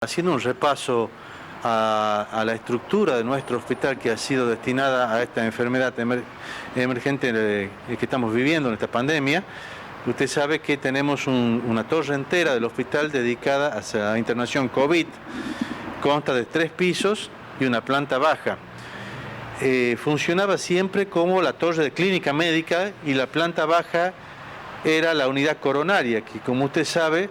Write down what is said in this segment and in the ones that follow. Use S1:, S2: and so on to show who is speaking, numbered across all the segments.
S1: Haciendo un repaso a la estructura de nuestro hospital que ha sido destinada a esta enfermedad emergente que estamos viviendo en esta pandemia, usted sabe que tenemos una torre entera del hospital dedicada a la internación COVID. Consta de 3 pisos y una planta baja. Funcionaba siempre como la torre de clínica médica y la planta baja era la unidad coronaria, que como usted sabe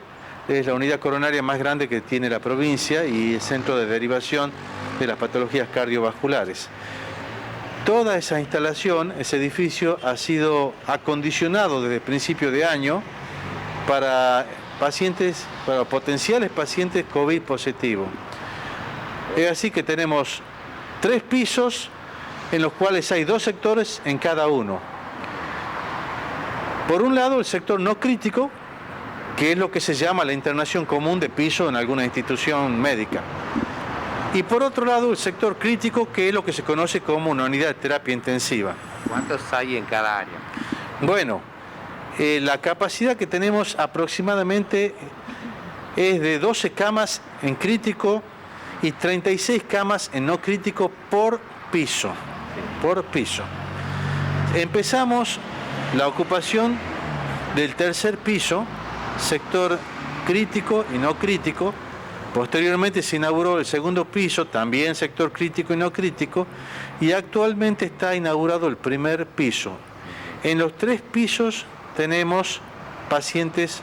S1: es la unidad coronaria más grande que tiene la provincia y el centro de derivación de las patologías cardiovasculares. Toda esa instalación, ese edificio, ha sido acondicionado desde principio de año para potenciales pacientes COVID positivos. Es así que tenemos 3 pisos en los cuales hay 2 sectores en cada uno. Por un lado, el sector no crítico, que es lo que se llama la internación común de piso en alguna institución médica. Y por otro lado, el sector crítico, que es lo que se conoce como una unidad de terapia intensiva.
S2: ¿Cuántos hay en cada área?
S1: Bueno, la capacidad que tenemos aproximadamente es de 12 camas en crítico y 36 camas en no crítico por piso. Por piso. Empezamos la ocupación del tercer piso, sector crítico y no crítico. Posteriormente se inauguró el segundo piso, también sector crítico y no crítico, y actualmente está inaugurado el primer piso. En los 3 pisos tenemos pacientes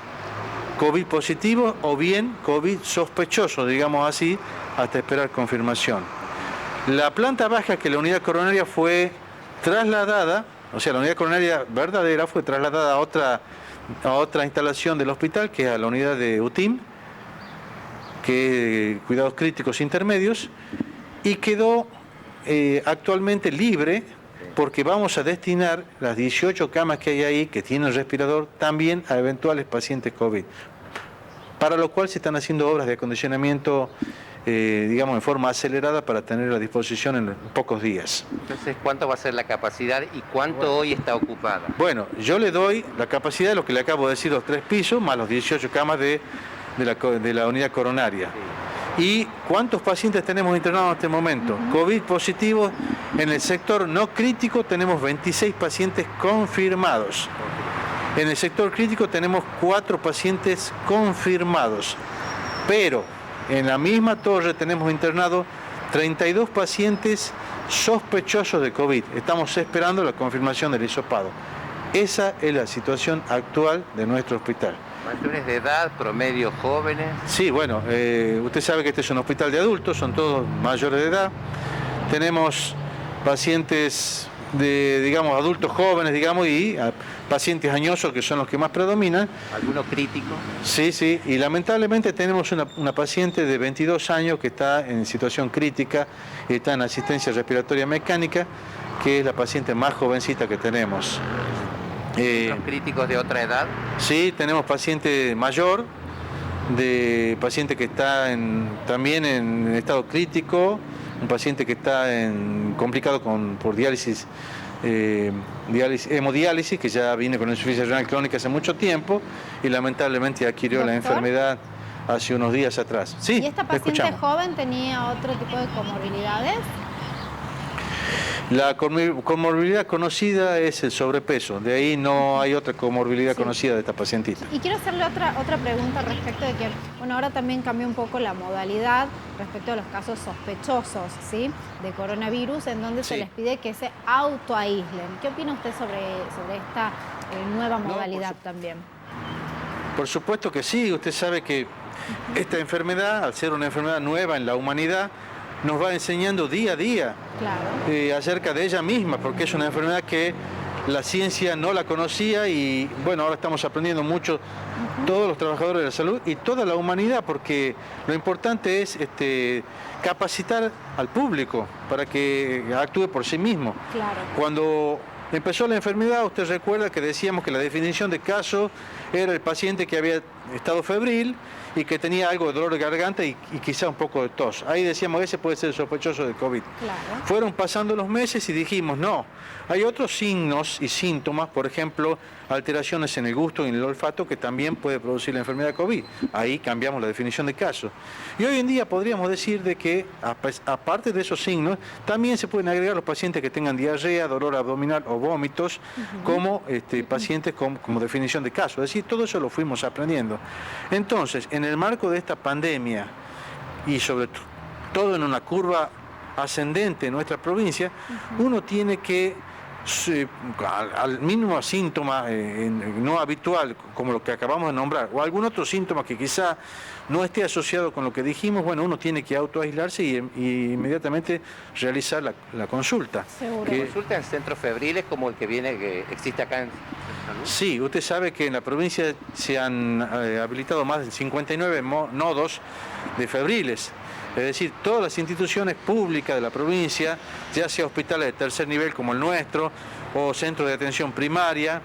S1: COVID positivos o bien COVID sospechosos, digamos así, hasta esperar confirmación. La planta baja, que la unidad coronaria fue trasladada, o sea, la unidad coronaria verdadera fue trasladada a otra instalación del hospital, que es a la unidad de UTIM, que es cuidados críticos intermedios, y quedó actualmente libre porque vamos a destinar las 18 camas que hay ahí, que tienen respirador, también a eventuales pacientes COVID, para lo cual se están haciendo obras de acondicionamiento, digamos, en forma acelerada para tener a disposición en pocos días.
S2: Entonces, ¿cuánto va a ser la capacidad y cuánto hoy está ocupada?
S1: Bueno, yo le doy la capacidad de lo que le acabo de decir, los 3 pisos, más los 18 camas de la unidad coronaria. Sí. ¿Y cuántos pacientes tenemos internados en este momento? COVID positivos, en el sector no crítico tenemos 26 pacientes confirmados. En el sector crítico tenemos 4 pacientes confirmados, pero en la misma torre tenemos internado 32 pacientes sospechosos de COVID. Estamos esperando la confirmación del hisopado. Esa es la situación actual de nuestro hospital.
S2: ¿Mayores de edad, promedio jóvenes?
S1: Sí, bueno, usted sabe que este es un hospital de adultos, son todos mayores de edad. Tenemos pacientes de, digamos, adultos jóvenes, digamos, y pacientes añosos, que son los que más predominan.
S2: ¿Algunos críticos?
S1: Sí, sí, y lamentablemente tenemos una paciente de 22 años que está en situación crítica, está en asistencia respiratoria mecánica, que es la paciente más jovencita que tenemos.
S2: ¿Los críticos de otra edad?
S1: Sí, tenemos paciente mayor, paciente que está también en estado crítico, un paciente que está complicado por diálisis, hemodiálisis, que ya viene con insuficiencia renal crónica hace mucho tiempo y lamentablemente adquirió
S3: ¿Doctor?
S1: La enfermedad hace unos días atrás. Sí,
S3: ¿Y esta paciente joven tenía otro tipo de comorbilidades?
S1: La comorbilidad conocida es el sobrepeso, de ahí no hay otra comorbilidad conocida de esta pacientita.
S3: Y quiero hacerle otra pregunta respecto de que, bueno, ahora también cambió un poco la modalidad respecto a los casos sospechosos, ¿sí?, de coronavirus, en donde se les pide que se autoaíslen. ¿Qué opina usted sobre esta nueva modalidad también?
S1: Por supuesto que sí, usted sabe que esta enfermedad, al ser una enfermedad nueva en la humanidad, nos va enseñando día a día acerca de ella misma, porque es una enfermedad que la ciencia no la conocía y bueno, ahora estamos aprendiendo mucho todos los trabajadores de la salud y toda la humanidad, porque lo importante es capacitar al público para que actúe por sí mismo.
S3: Claro.
S1: Cuando empezó la enfermedad, usted recuerda que decíamos que la definición de caso era el paciente que había estado febril y que tenía algo de dolor de garganta y quizá un poco de tos. Ahí decíamos, ese puede ser sospechoso de COVID.
S3: Claro.
S1: Fueron pasando los meses y dijimos, no, hay otros signos y síntomas, por ejemplo, alteraciones en el gusto y en el olfato que también puede producir la enfermedad de COVID. Ahí cambiamos la definición de caso. Y hoy en día podríamos decir de que, aparte de esos signos, también se pueden agregar los pacientes que tengan diarrea, dolor abdominal o vómitos, como pacientes como definición de caso. Es decir, todo eso lo fuimos aprendiendo. Entonces, en el marco de esta pandemia y sobre todo en una curva ascendente en nuestra provincia, uno tiene que, al mínimo síntoma no habitual, como lo que acabamos de nombrar, o algún otro síntoma que quizá no esté asociado con lo que dijimos, bueno, uno tiene que autoaislarse y inmediatamente realizar la consulta.
S3: Seguro.
S2: ¿Consulta en centros febriles como el que existe acá en Salud?
S1: Sí, usted sabe que en la provincia se han habilitado más de 59 nodos de febriles. Es decir, todas las instituciones públicas de la provincia, ya sea hospitales de tercer nivel como el nuestro, o centros de atención primaria,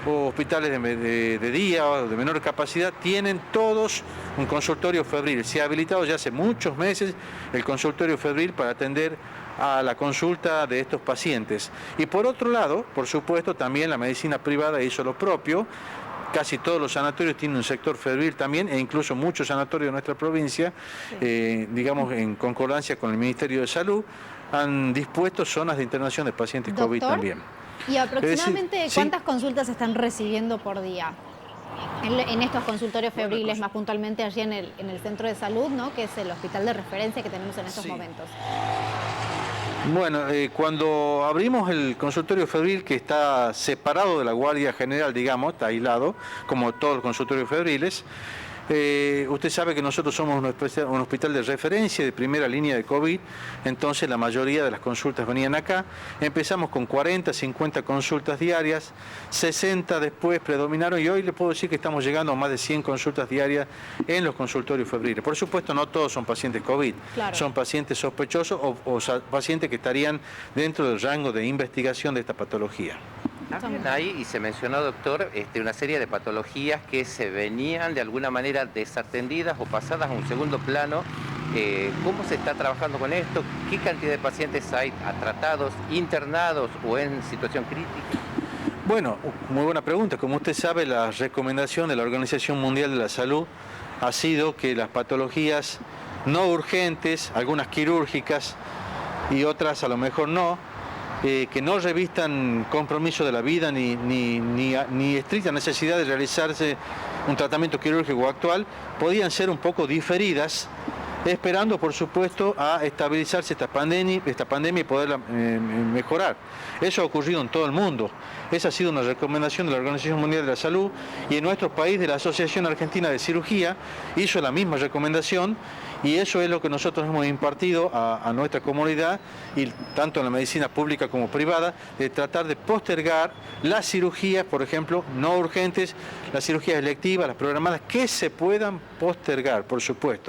S1: o hospitales de día o de menor capacidad, tienen todos un consultorio febril. Se ha habilitado ya hace muchos meses el consultorio febril para atender a la consulta de estos pacientes. Y por otro lado, por supuesto, también la medicina privada hizo lo propio. Casi todos los sanatorios tienen un sector febril también, e incluso muchos sanatorios de nuestra provincia, digamos en concordancia con el Ministerio de Salud, han dispuesto zonas de internación de pacientes COVID también.
S3: ¿Y aproximadamente
S1: decir,
S3: cuántas consultas están recibiendo por día? En estos consultorios febriles, más puntualmente allí en el centro de salud, ¿no? Que es el hospital de referencia que tenemos en estos momentos.
S1: Bueno, cuando abrimos el consultorio febril, que está separado de la Guardia General, digamos, está aislado, como todos los consultorios febriles, usted sabe que nosotros somos un hospital de referencia, de primera línea de COVID, entonces la mayoría de las consultas venían acá. Empezamos con 40, 50 consultas diarias, 60 después predominaron y hoy le puedo decir que estamos llegando a más de 100 consultas diarias en los consultorios febriles. Por supuesto, no todos son pacientes COVID, claro. Son pacientes sospechosos o pacientes que estarían dentro del rango de investigación de esta patología.
S2: También hay, y se mencionó, doctor, una serie de patologías que se venían de alguna manera desatendidas o pasadas a un segundo plano. ¿Cómo se está trabajando con esto? ¿Qué cantidad de pacientes hay tratados, internados o en situación crítica?
S1: Bueno, muy buena pregunta. Como usted sabe, la recomendación de la Organización Mundial de la Salud ha sido que las patologías no urgentes, algunas quirúrgicas y otras a lo mejor no, que no revistan compromiso de la vida ni estricta necesidad de realizarse un tratamiento quirúrgico actual, podían ser un poco diferidas, esperando por supuesto a estabilizarse esta pandemia y poderla mejorar. Eso ha ocurrido en todo el mundo. Esa ha sido una recomendación de la Organización Mundial de la Salud y en nuestro país de la Asociación Argentina de Cirugía hizo la misma recomendación y eso es lo que nosotros hemos impartido a nuestra comunidad, y tanto en la medicina pública como privada, de tratar de postergar las cirugías, por ejemplo, no urgentes, las cirugías electivas, las programadas, que se puedan postergar, por supuesto.